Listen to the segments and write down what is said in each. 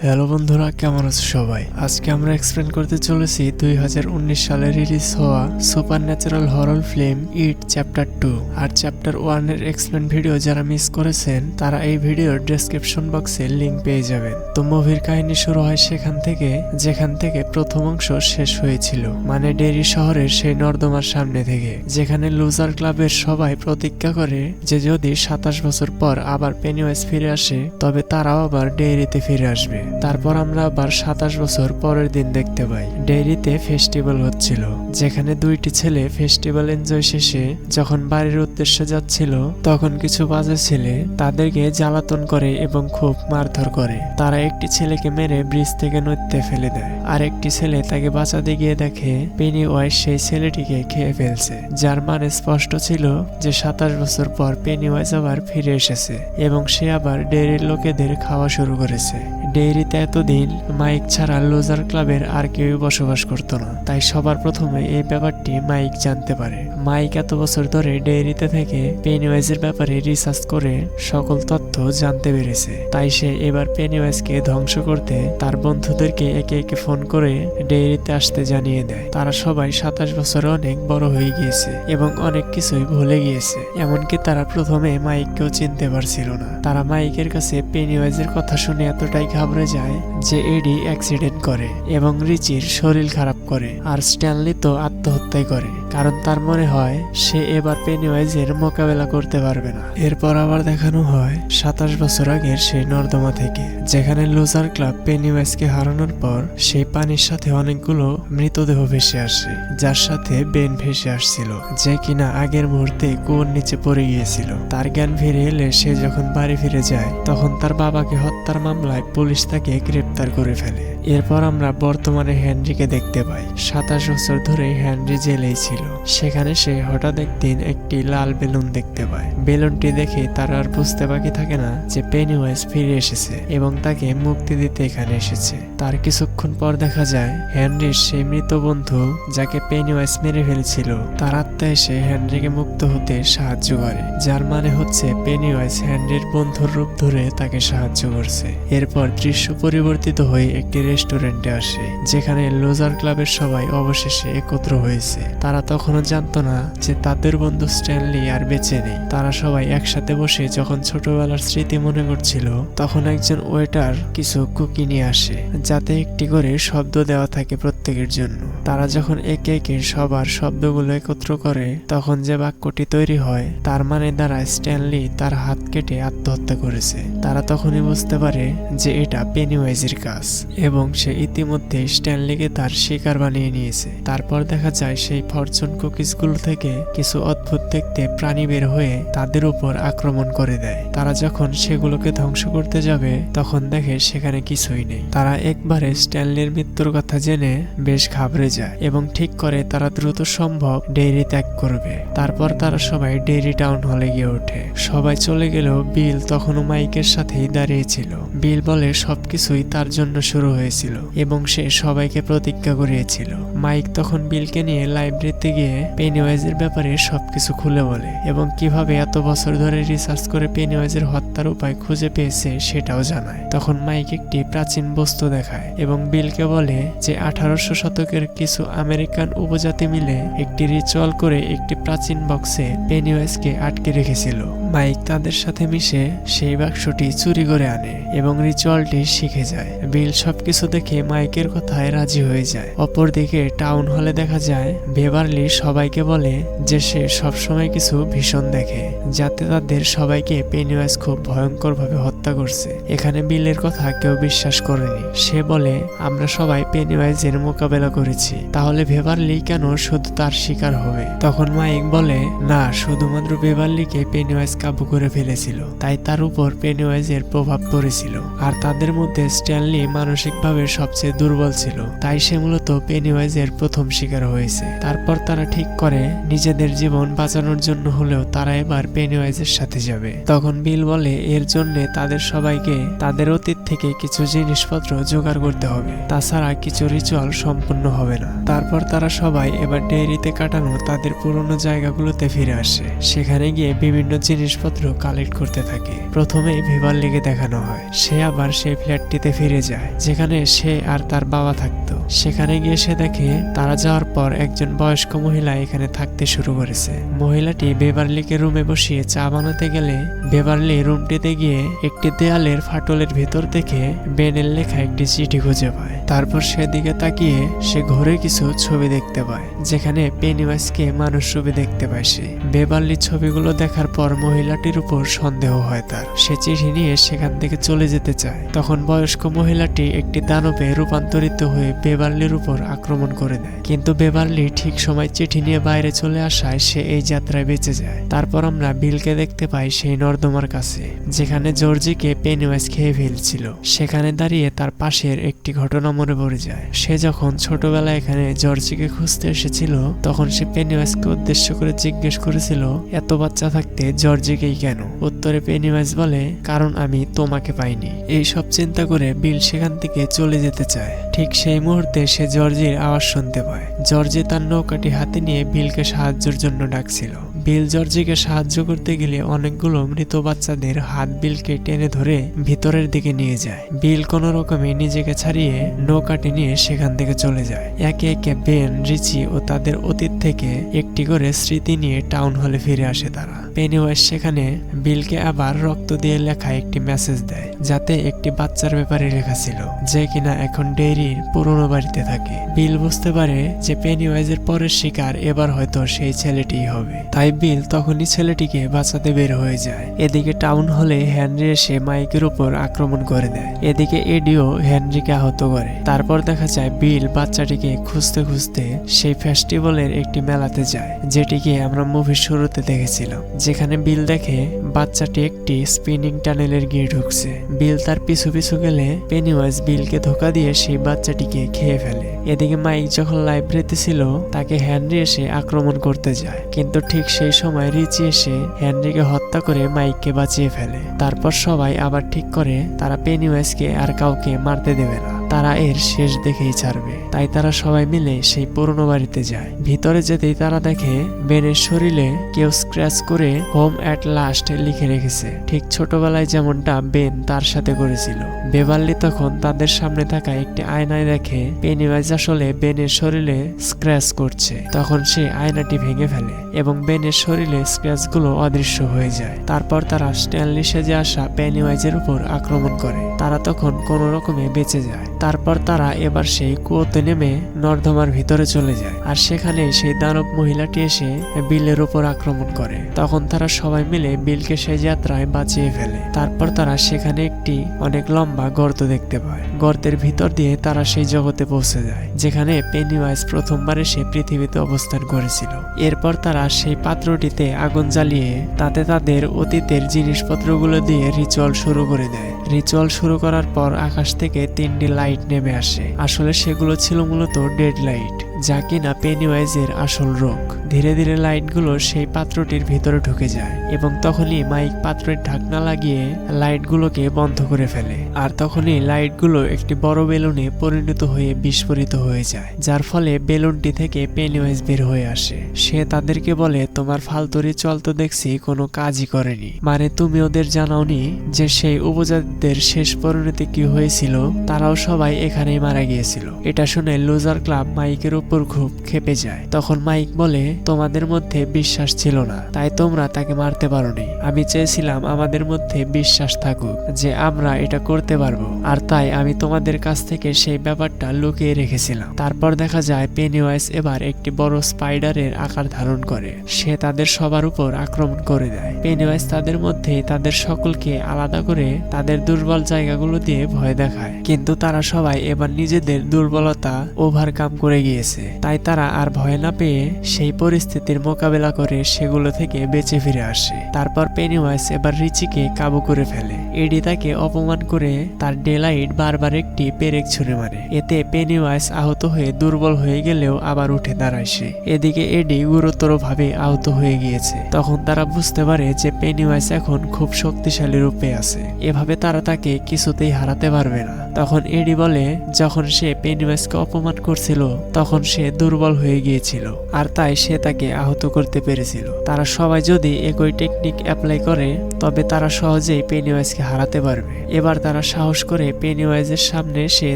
Hello বন্ধুরা, কেমন আছো সবাই? আজকে আমরা এক্সপ্লেন করতে চলেছি 2019 সালে রিলিজ হওয়া supernatural horror film It chapter 2 আর চ্যাপ্টার 1 এর এক্সপ্লেন ভিডিও যারা মিস করেছেন তারা এই ভিডিওর ডেসক্রিপশন বক্সে লিংক পেয়ে যাবেন। তো মুভির কাহিনী শুরু হয় সেখান থেকে যেখান থেকে প্রথম অংশ শেষ হয়েছিল, মানে ডেরি শহরের সেই নর্দমার সামনে থেকে, যেখানে লুজার ক্লাবের সবাই প্রতিজ্ঞা করে যে যদি 27 বছর পর আবার পেনিওয়াইজ ফিরে আসে তবে তারাও আবার ডেইরিতে ফিরে আসবে। তারপর আমরা আবার 27 বছর পরের দিন দেখতে পাই ডেইরিতে ফেস্টিভ্যাল হচ্ছিল, যেখানে দুইটি ছেলে ফেস্টিভ্যাল এনজয় শেষে যখন বাড়ির উদ্দেশ্যে যাচ্ছিল তখন কিছু বাজে ছেলে তাদেরকে জ্বালাতন করে এবং খুব মারধর করে। তারা একটি ছেলেকে মেরে ব্রিজ থেকে নদীতে ফেলে দেয়, আর একটি ছেলে তাকে বাঁচাতে গিয়ে দেখে পেনিওয়াইজ সেই ছেলেটিকে খেয়ে ফেলছে, যার মানে স্পষ্ট ছিল যে 27 বছর পর পেনিওয়াইজ আবার ফিরে এসেছে এবং সে আবার ডেইরির লোকেদের খাওয়া শুরু করেছে। ডেইরিতে এতদিন মাইক ছাড়া লুজার ক্লাবের আর কেউ বসবাস করত না, তাই সবার প্রথমে এই ব্যাপারটি মাইক জানতে পারে। মাইক এত বছর ধরে ডেইরিতে থেকে পেনিওয়াইজের ব্যাপারে রিসার্চ করে সকল তথ্য জানতে পেরেছে, তাই সে এবার পেনিওয়াইজকে ধ্বংস করতে তার বন্ধুদেরকে একে একে ফোন করে ডেইরিতে আসতে জানিয়ে দেয়। তারা সবাই 27 বছরে অনেক বড় হয়ে গিয়েছে এবং অনেক কিছুই ভুলে গিয়েছে, এমনকি তারা প্রথমে মাইককেও চিনতে পারছিল না। তারা মাইকের কাছে পেনিওয়াইজের কথা শুনে এতটাই ঘাবড়ে যায় যে এডি অ্যাক্সিডেন্ট করে এবং রিচির শরীর খারাপ করে, আর স্ট্যানলি তো আত্মহত্যাই করে, কারণ তার মনে হয় সে এবার পেনিওয়াইজের মোকাবেলা করতে পারবে না। এরপর আবার দেখানো হয় 27 বছর আগের সেই নর্দমা থেকে, যেখানে লুজার ক্লাব পেনিওয়াইজকে হারানোর পর সেই পানির সাথে অনেকগুলো মৃতদেহ ভেসে আসে, যার সাথে বেন ভেসে আসছিল, যে কিনা আগের মুহূর্তে কুয়োর নিচে পড়ে গিয়েছিল। তার জ্ঞান ফিরে এলে সে যখন বাড়ি ফিরে যায় তখন তার বাবাকে হত্যার মামলায় পুলিশ তাকে গ্রেপ্তার করে ফেলে। এরপর আমরা বর্তমানে হেনরিকে দেখতে পাই। 27 বছর ধরে হেনরি জেলেই ছিল। সেখানে সে হঠাৎ একদিন একটি লাল বেলুন দেখতে পায়। বেলুনটি দেখে তার আর বুঝতে বাকি থাকে না যে পেনিওয়াইজ ফিরে এসেছে এবং তাকে মুক্তি দিতে এখানে এসেছে। তার কিছুক্ষণ পর দেখা যায় হেনরির সেই মৃত বন্ধু যাকে পেনিওয়াইজ মেরে ফেলেছিল তার আত্মা এসে হেনরিকে মুক্ত হতে সাহায্য করে, যার মানে হচ্ছে পেনিওয়াইজ হেনরির বন্ধুর রূপ ধরে তাকে সাহায্য করছে। এরপর দৃশ্য পরিবর্তিত হয়ে একটি রেস্টুরেন্টে আসে, যেখানে লুজার ক্লাবের সবাই অবশেষে একত্র হয়েছে। তারা তখনও জানতো না যে তাদের বন্ধু স্ট্যানলি আর বেঁচে নেই। তারা সবাই একসাথে বসে যখন ছোটবেলার স্মৃতি মনে করছিল তখন একজন ওয়েটার কিছু কুকি নিয়ে আসে, যাতে একটি করে শব্দ দেওয়া থাকে প্রত্যেকের জন্য। তারা যখন একে একে সবার শব্দগুলো একত্র করে তখন যে বাক্যটি তৈরি হয় তার মানে দাঁড়ায় স্ট্যানলি তার হাত কেটে আত্মহত্যা করেছে। তারা তখনই বুঝতে পারে যে এটা পেনিওয়াইজের কাজ এবং সে ইতিমধ্যে স্ট্যানলিকে তার শিকার বানিয়ে নিয়েছে। তারপর দেখা যায় সেই ফরচুন কুকিজগুলো থেকে কিছু অদ্ভুত দেখতে প্রাণী বের হয়ে তাদের উপর আক্রমণ করে দেয়। তারা যখন সেগুলোকে ধ্বংস করতে যাবে তখন দেখে সেখানে কিছুই নেই। তারা একবারে স্ট্যানলির মৃত্যুর কথা জেনে বেশ ঘাবড়ে যায় এবং ঠিক করে তারা দ্রুত সম্ভব ডেইরি ত্যাগ করবে। তারপর তারা সবাই ডেইরি টাউন হলে গিয়ে ওঠে। সবাই চলে গেলেও বিল তখনও মাইকের সাথেই দাঁড়িয়েছিল। বিল বলে সবকিছুই তার জন্য শুরু হয়েছিল এবং সে সবাইকে প্রতিজ্ঞা করিয়েছিল। মাইক তখন বিলকে নিয়ে লাইব্রেরিতে গিয়ে পেনিওয়াইজের ব্যাপারে সবকিছু খুলে বলে এবং কিভাবে এত বছর ধরে রিসার্চ করে পেনিওয়াইজের হত্যার উপায় খুঁজে পেয়েছে সেটাও জানায়। তখন মাইক একটি প্রাচীন বস্তু দেখায় এবং বিলকে বলে যে 1800 শতকের কিছু আমেরিকান উপজাতি মিলে একটি রিচুয়াল করে একটি প্রাচীন বক্সে পেনিওয়াইজকে আটকে রেখেছিল। মাইক তাদের সাথে মিশে সেই বাক্সটি চুরি করে আনে এবং রিচুয়ালটি শিখে যায়। বিল সবকিছু দেখে মাইকের কথায় রাজি হয়ে যায়। অপরদিকে টাউন হলে দেখা যায় বেভারলি সবাইকে বলে যে সে সবসময় কিছু ভীষণ দেখে, যাতে তাদের সবাইকে পেনিওয়াইজ খুব ভয়ঙ্কর ভাবে হত্যা করছে। এখানে বিলের কথা কেউ বিশ্বাস করেনি। সে বলে আমরা সবাই পেনিওয়াইজের মোকাবেলা করেছি, তাহলে বেভারলি কেন শুধু তার শিকার হবে? তখন মাইক বলে না, শুধুমাত্র বেভারলিকে পেনিওয়াইজ কাবু করে ফেলেছিল, তাই তার উপর পেনিওয়াইজের প্রভাব পড়েছিল, আর তাদের মধ্যে স্ট্যানলি মানসিকভাবে সবচেয়ে দুর্বল ছিল, তাই সে মূলত পেনিওয়াইজের প্রথম শিকার হয়েছে। তারপর তারা ঠিক করে নিজেদের জীবন বাঁচানোর জন্য হলেও তারা এবার পেনিওয়াইজের সাথে যাবে। তখন বিল বলে এর জন্য তাদের সবাইকে তাদের অতীত থেকে কিছু জিনিসপত্র জোগাড় করতে হবে, তাছাড়া কিছু রিচুয়াল সম্পূর্ণ হবে হবে না। তারপর তারা সবাই এবার ডেইরিতে কাটানো তাদের পুরনো জায়গাগুলোতে ফিরে আসে। সেখানে গিয়ে বিভিন্ন জিনিসপত্র কালেক্ট করতে থাকে। প্রথমে ভিভারলিকে দেখানো হয়, সে আবার সেই ফ্ল্যাটটিতে ফিরে যায় যেখানে সে আর তার বাবা থাকতো। সেখানে গিয়ে সে দেখে তারা যাওয়ার পর একজন বয়স্ক মহিলা এখানে থাকতে শুরু করেছে। মহিলাটি বেভারলিকে রুমে বসিয়ে চা বানাতে গেলে বেভারলি রুমটিতে গিয়ে একটি দেয়ালের ফাটলের ভেতর দেখে বেনের লেখা একটি চিঠি খুঁজে পায়। তারপর সেদিকে তাকিয়ে সে ঘরে কিছু ছবি দেখতে পায় যেখানে পেনিওয়াইজকে মানুষ রূপে দেখতে পায় সে। বেভারলি ছবিগুলো দেখার পর মহিলাটির উপর সন্দেহ হয় তার। সে চিঠি নিয়ে সেখান থেকে চলে যেতে চায়। তখন বয়স্ক মহিলাটি একটি দানবে রূপান্তরিত হয়ে বেভারলির উপর আক্রমণ করে দেয়, কিন্তু বেভারলি ঠিক সময় চিঠি নিয়ে বাইরে চলে আসায় সে এই যাত্রায় বেঁচে যায়। তারপর আমরা বিলকে দেখতে পাই সেই নর্দমার কাছে যেখানে জর্জিকে পেনিওয়াইজ খেয়ে ফেলছিল। সেখানে দাঁড়িয়ে তার পাশের একটি ঘটনা মনে পড়ে যায়। সে যখন ছোটবেলায় এখানে জর্জিকে খুঁজতে এসেছিল তখন সে পেনিওয়াইজকে উদ্দেশ্য করে জিজ্ঞেস করেছিল এত বাচ্চা থাকতে জর্জিকেই কেন? উত্তরে পেনিওয়াইজ বলে কারণ আমি তোমাকে পাইনি। এই সব চিন্তা করে বিল সেখান থেকে চলে যেতে চায়। ঠিক সেই মুহূর্তে সে জর্জির আওয়াজ শুনতে পায়। জর্জি তার নৌকাটি হাতে নিয়ে বিলকে সাহায্যের জন্য ডাকছিল। বিল জর্জিকে সাহায্য করতে গেলে অনেকগুলো মৃত বাচ্চাদের হাত বিলকে টেনে ধরে ভিতরের দিকে নিয়ে যায়। বিল কোনো রকমে নিজেকে ছাড়িয়ে নৌকাটি নিয়ে সেখান থেকে চলে যায়। একে একে বেন, রিচি ও তাদের অতীত থেকে একটি করে স্মৃতি নিয়ে টাউন হলে ফিরে আসে তারা। পেনিওয়াইজ সেখানে বিলকে আবার রক্ত দিয়ে লেখা একটি মেসেজ দেয় যাতে একটি বাচ্চার ব্যাপারে লেখা ছিল যে কিনা এখন ডেইরির পুরনো বাড়িতে থাকে। বিল বুঝতে পারে যে পেনিওয়াইজের পরের শিকার এবার হয়তো সেই ছেলেটিই হবে। তাই বিল তখনই ছেলেটিকে বাঁচাতে বের হয়ে যায়। এদিকে টাউন হলে হেনরি এসে মাইকের উপর আক্রমণ করে দেয়। এদিকে এডিও হেনরিকে আহত করে। তারপর দেখা যায় বিল বাচ্চাটিকে খুঁজতে খুঁজতে সেই ফেস্টিভ্যালের একটি মেলাতে যায় যেটিকে আমরা মুভির শুরুতে দেখেছিলাম, যেখানে বিল দেখে বাচ্চাটি একটি স্পিনিং টানেলের গিয়ে ঢুকছে। বিল তার পিছু পিছু গেলে পেনিওয়াইজ বিলকে ধোকা দিয়ে সেই বাচ্চাটিকে খেয়ে ফেলে। এদিকে মাইক যখন লাইব্রেরিতে ছিল তাকে হেনরি এসে আক্রমণ করতে যায়, কিন্তু ঠিক সেই সময় রিচি এসে হেনরিকে হত্যা করে মাইককে বাঁচিয়ে ফেলে। তারপর সবাই আবার ঠিক করে তারা পেনিওয়াইজকে আর কাউকে মারতে দেবে না, তারা এর শেষ দেখেই ছাড়বে। তাই তারা সবাই মিলে সেই পুরনো বাড়িতে যায়। ভিতরে যেতেই তারা দেখে বেনের শরীরে কেউ স্ক্র্যাচ করে হোম অ্যাট লাস্ট লিখে রেখেছে, ঠিক ছোটবেলায় যেমনটা বেন তার সাথে করেছিল। বেভারলি তখন তাদের সামনে থাকা একটি আয়নায় দেখে পেনিওয়াইজ আসলে বেনের শরীরে স্ক্র্যাচ করছে। তখন সে আয়নাটি ভেঙে ফেলে এবং বেনের শরীরে স্ক্র্যাচ গুলো অদৃশ্য হয়ে যায়। তারপর তারা স্ট্যানলি সেজে আসা পেনিওয়াইজের উপর আক্রমণ করে। তারা তখন কোনো রকমে বেঁচে যায়। তারপর তারা এবার সেই কুয়োতে নেমে নর্দমার ভিতরে চলে যায়, আর সেখানে সেই দানব মহিলাটি এসে বিলের উপর আক্রমণ করে। তখন তারা সবাই মিলে বিলকে সেই যাত্রায় বাঁচিয়ে ফেলে। তারপর তারা সেখানে একটি অনেক লম্বা গর্ত দেখতে পায়। গর্তের ভিতর দিয়ে তারা সেই জগতে পৌঁছে যায় যেখানে পেনিওয়াইজ প্রথমবার এসে পৃথিবীতে অবস্থান করেছিল। এরপর তারা সেই পাত্রটিতে আগুন জ্বালিয়ে তাতে তাদের অতীতের জিনিসপত্রগুলো দিয়ে রিচুয়াল শুরু করে দেয়। রিচুয়াল শুরু করার পর আকাশ থেকে 3টি লাইট নেমে আসে। আসলে সেগুলো ছিল মূলত ডেড লাইট, যা কিনা পেনিওয়াইজের আসল রোগ। ধীরে ধীরে লাইটগুলো সেই পাত্রটির ভিতরে ঢুকে যায় এবং তখনই মাইক পাত্রের ঢাকনা লাগিয়ে লাইটগুলোকে বন্ধ করে ফেলে। আর তখনই লাইটগুলো একটি বড় বেলুনে পরিণত হয়ে বিস্ফোরিত হয়ে যায়, যার ফলে বেলুনটি থেকে পেনিওয়াইজ বের হয়ে আসে। সে তাদেরকে বলে, তোমার ফালতু রিচুয়াল তো দেখছি কোনো কাজই করেনি, মানে তুমি ওদের জানাওনি যে সেই উপজাতিদের শেষ পরিণতি কি হয়েছিল? তারাও সবাই এখানেই মারা গিয়েছিল। এটা শুনে লুজার ক্লাব মাইকের উপর খুব ক্ষেপে যায়। তখন মাইক বলে, তোমাদের মধ্যে বিশ্বাস ছিল না, তাই তোমরা তাকে মারতে পারোনি। আমি চেয়েছিলাম আমাদের মধ্যে বিশ্বাস থাকুক যে আমরা এটা করতে পারবো, আর তাই আমি তোমাদের কাছ থেকে সেই ব্যাপারটা লুকিয়ে রেখেছিলাম। তারপর দেখা যায় পেনিওয়াইজ এবার একটি বড় স্পাইডারের আকার ধারণ করে। সে তাদের সবার উপর আক্রমণ করে দেয়। পেনিওয়াইজ তাদের মধ্যে তাদের সকলকে আলাদা করে তাদের দুর্বল জায়গাগুলো দিয়ে ভয় দেখায়, কিন্তু তারা সবাই এবার নিজেদের দুর্বলতা ওভারকাম করে গিয়েছে। তাই তারা আর ভয় না পেয়ে সেই পরিস্থিতির মোকাবেলা করে সেগুলো থেকে বেঁচে ফিরে আসে। তারপর পেনিওয়াইজ এবার রিচিকে কাবু করে ফেলে। এডি তাকে অপমান করে তার ডেলাইট বারবার একটি পেরেক ছুঁড়ে মারে। এতে পেনিওয়াইজ আহত হয়ে দুর্বল হয়ে গেলেও আবার উঠে দাঁড়ায় সে। এদিকে এডি গুরুতরভাবে আহত হয়ে গিয়েছে। তখন তারা বুঝতে পারে যে পেনিওয়াইজ এখন খুব শক্তিশালী রূপে আছে, এভাবে তারা তাকে কিছুতেই হারাতে পারবে না। তখন এডি বলে, যখন সে পেনিওয়াইজকে অপমান করছিল তখন সে দুর্বল হয়ে গিয়েছিল আর তাই সে তাকে আহত করতে পেরেছিল। তারা সবাই যদি একই টেকনিক অ্যাপ্লাই করে তবে তারা সহজেই পেনিওয়াইজকে হারাতে পারবে। এবার তারা সাহস করে পেনিওয়াইজের সামনে সে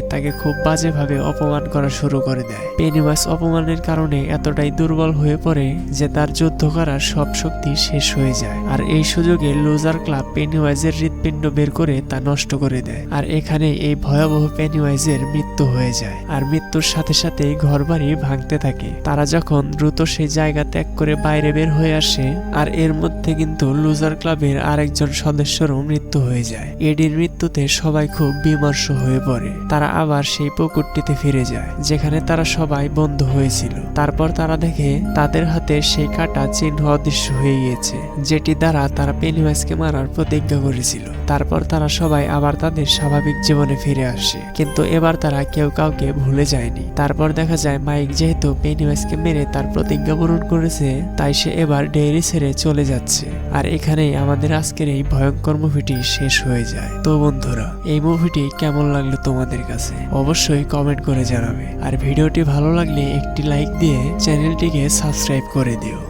তাকে খুব বাজেভাবে অপমান করা শুরু করে দেয়। পেনিওয়াইজ অপমানের কারণে এতটাই দুর্বল হয়ে পড়ে যে তার যুদ্ধ করার সব শক্তি শেষ হয়ে যায়। আর এই সুযোগে লুজার ক্লাব পেনিওয়াইজের হৃৎপিণ্ড বের করে তা নষ্ট করে দেয়। আর এখানে এই ভয়াবহ পেনিওয়াইজের মৃত্যু হয়ে যায়। আর মৃত্যুর সাথে সাথে ঘরবাড়ি ভাঙতে থাকে। তারা যখন দ্রুত সেই জায়গা ত্যাগ করে বাইরে বের হয়ে আসে আর এর মধ্যে কিন্তু লুজার ক্লাবের আরেকজন সদস্যরও মৃত্যু হয়ে যায়। এডির মৃত্যুতে সবাই খুব বিমর্ষ হয়ে পড়ে। তারা আবার সেই পুকুরটিতে ফিরে যায় যেখানে তারা সবাই বন্ধু হয়েছিল। তারপর তারা দেখে তাদের হাতে সেই কাটা চিহ্ন অদৃশ্য হয়ে গিয়েছে, যেটি দ্বারা তারা পেনিওয়াইজকে মারার প্রতিজ্ঞা করেছিল। তারপর তারা সবাই আবার তাদের স্বাভাবিক জীবনে ফিরে আসে, কিন্তু এবার তারা কেউ কাউকে ভুলে যায়নি। তারপর দেখা যায় মাইক যেহেতু পেনিওয়াইজকে মেরে তার প্রতিজ্ঞা পূরণ করেছে তাই সে এবার ডেইরি ছেড়ে চলে যাচ্ছে। আর এখানেই আমাদের আজকের এই ভয়ঙ্কর মুভিটি শেষ হয়ে যায়। তো বন্ধুরা, এই মুভিটি কেমন লাগলো তোমাদের কাছে অবশ্যই কমেন্ট করে জানাবে। আর ভিডিওটি ভালো লাগলে একটি লাইক দিয়ে চ্যানেলটিকে সাবস্ক্রাইব করে দিও।